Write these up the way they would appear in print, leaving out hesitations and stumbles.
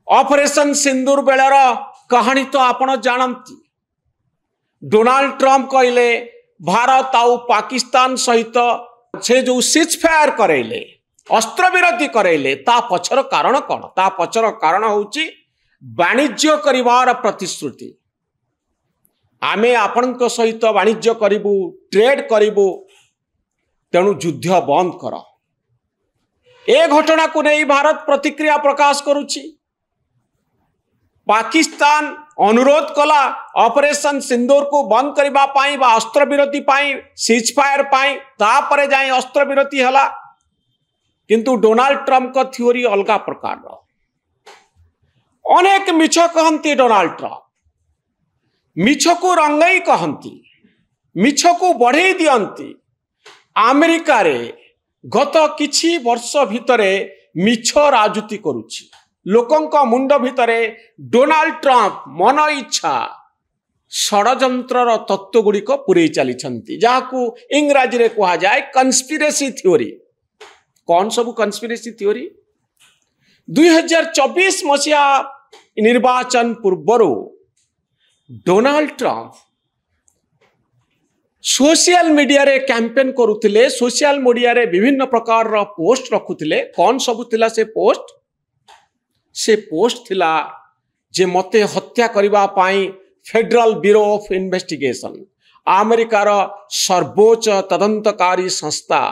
Operation सिंदूर baler कहानी तो आपण जानती। डोनाल्ड ट्रंप कहले भारत आउ पाकिस्तान सहित से जो सीजफायर करेले अस्त्र विरोधी करेले ता पछर कारण कौन? ता पछर कारण होची वाणिज्य करिवार प्रतिश्रुति। आमे आपणक सहित वाणिज्य करिबु, ट्रेड करिबु, तेणु युद्ध बंद कर। ए घटना को नहीं भारत प्रतिक्रिया प्रकाश करुछि। पाकिस्तान अनुरोध कला ऑपरेशन सिंदूर को बंद करबा पाई बा अस्त्र विरोधी पाई, सीजफायर पाई, तापरे जाई अस्त्र विरोधी हला। किंतु डोनाल्ड ट्रंप का थ्योरी अलगा प्रकार रो। अनेक मिछ कहंती डोनाल्ड ट्रंप, मिछ को रंगई कहंती, मिछ को बढ़ई दियंती। अमेरिका रे गत किछि वर्ष भितरे मिछ राजनीति करुछि। लोकंक मुंड भितरे डोनाल्ड ट्रंप मन इच्छा षडयंत्रर तत्व गुड़िक पुरई चली, जहां इंग्राजी रे कहा जाए कन्स्पिरेसी थ्योरी। कौन सब कन्स्पिरेसी थ्योरी? 2024 मसीहा निर्वाचन पूर्वर डोनाल्ड ट्रंप सोशल मीडिया रे कैंपेन करुथिले, सोशल मीडिया रे विभिन्न प्रकार रो पोस्ट रखुथिले। कौन सब थिला से पोस्ट? से पोस्ट थिला जे मते हत्या करिबा पाई फेडरल ब्यूरो ऑफ इन्वेस्टिगेशन, अमेरिकार सर्वोच्च तदंतकारी संस्था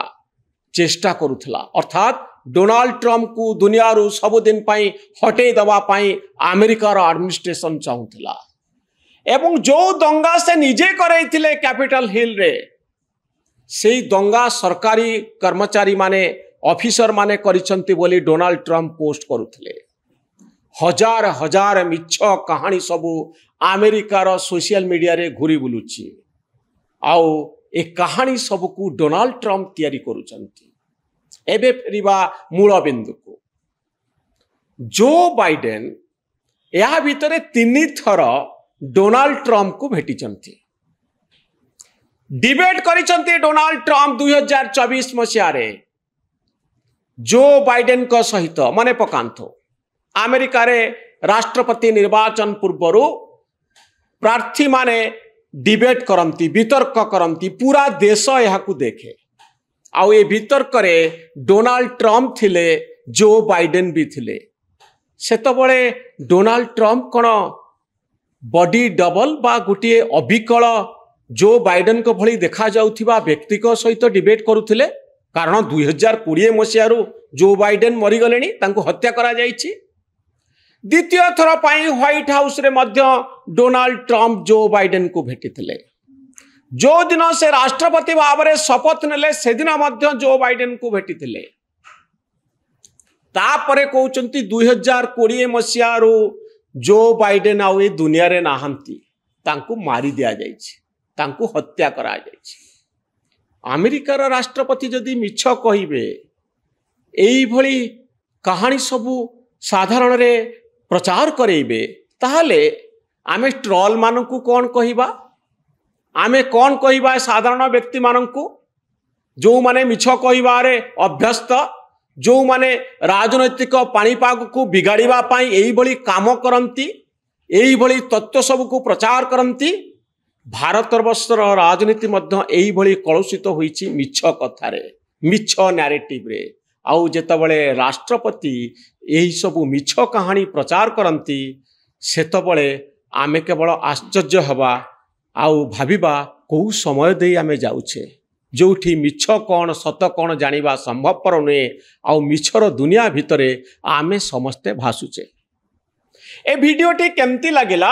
चेष्टा करुथिला। अर्थात डोनाल्ड ट्रंप को दुनिया रू सबुदिन पाई हटे दबा पाई अमेरिकार एडमिनिस्ट्रेशन चाहूथिला। एवं जो दंगा से निजे करैथिले कैपिटल हिल रे, सेई दंगा सरकारी कर्मचारी माने, ऑफिसर माने करिसंती बोली डोनाल्ड ट्रंप पोस्ट करुथिले। हजार हजार मिछ कहानी सबू अमेरिकार सोशल मीडिया रे घुरी बुलुची। आउ ए कहानी सबको डोनाल्ड ट्रंप तैयारी करुचंती। एबे फेरिबा मूल बिंदु को। जो बाइडेन या भितरे 3 थर डोनाल्ड ट्रंप को भेटिचंती, डिबेट करिचंती। डोनाल्ड ट्रंप 2024 मसीहा रे जो बाइडेन को सहित मने पकांथो अमेरिका रे राष्ट्रपति निर्वाचन पूर्वर प्रार्थी माने डिबेट करंती, वितर्क करंती, पूरा देश यह को देखे। आउ ये वितर्क रे डोनाल्ड ट्रंप थिले, जो बाइडेन भी थिले। सेतबळे डोनाल्ड ट्रंप कोन बॉडी डबल बा गुटिए अबिकल जो बाइडेन को भली देखा जाउथिबा व्यक्ति को सहित डिबेट करुथिले? कारण 2020 मसीहा जो बाइडेन मरी गलेनी, तांको हत्या करा जाइछि। द्वितीय थर पाई व्हाइट हाउस रे मध्य डोनाल्ड ट्रंप जो बाइडेन को भेटिथिले। जो दिन से राष्ट्रपति भाव में शपथ नेले से दिन मध्य जो बाइडेन को भेटिथिले। तापरे कहउचंती 2020 मसीहा जो बाइडेन आउ ए दुनिया रे नाहंती, तांको मारी दिया जाइछि, तांको हत्या करा जाइछि। अमेरिकार राष्ट्रपति जदि मिछ कहिबे, एई भली कहानी सबू साधारण रे प्रचार करेबे, ताहले आमे ट्रोल मानकू कौन कहिबा? आमे कौन कहिबा साधारण व्यक्ति मानकू जो माने मिछ कहिबारे अभ्यस्त, जो माने राजनैतिक पाणीपाग को बिगाड़िबा पाई एई भली काम करंती, एई भली तत्व सब को प्रचार करंती। भारत वर्षर राजनीति मध्य एई भली कलुषित होईछि मिछ कथारे, मिछ नैरेटिव रे। आउ जेतबळे राष्ट्रपति यही सबू मिछ कहानी प्रचार करंती, सेतबळे आमे केवल आश्चर्य हवा आउ भाविबा को समय दे आमे जाउछे, जोठी मिछ कौन सत कौन जानिबा संभवपर नुहे। आउ मिछर दुनिया भितरे आमे समस्ते भासुचे। ए वीडियोटी केमती लागिला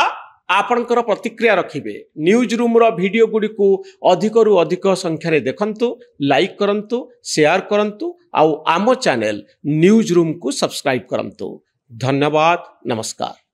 आपनकर प्रतिक्रिया रखिबे। न्यूज रूम रो वीडियो गुडी को अधिक रु अधिक संख्या रे देखंतु, लाइक करंतु, शेयर करंतु, आउ आमो चैनल न्यूज रूम को सब्सक्राइब करंतु। धन्यवाद, नमस्कार।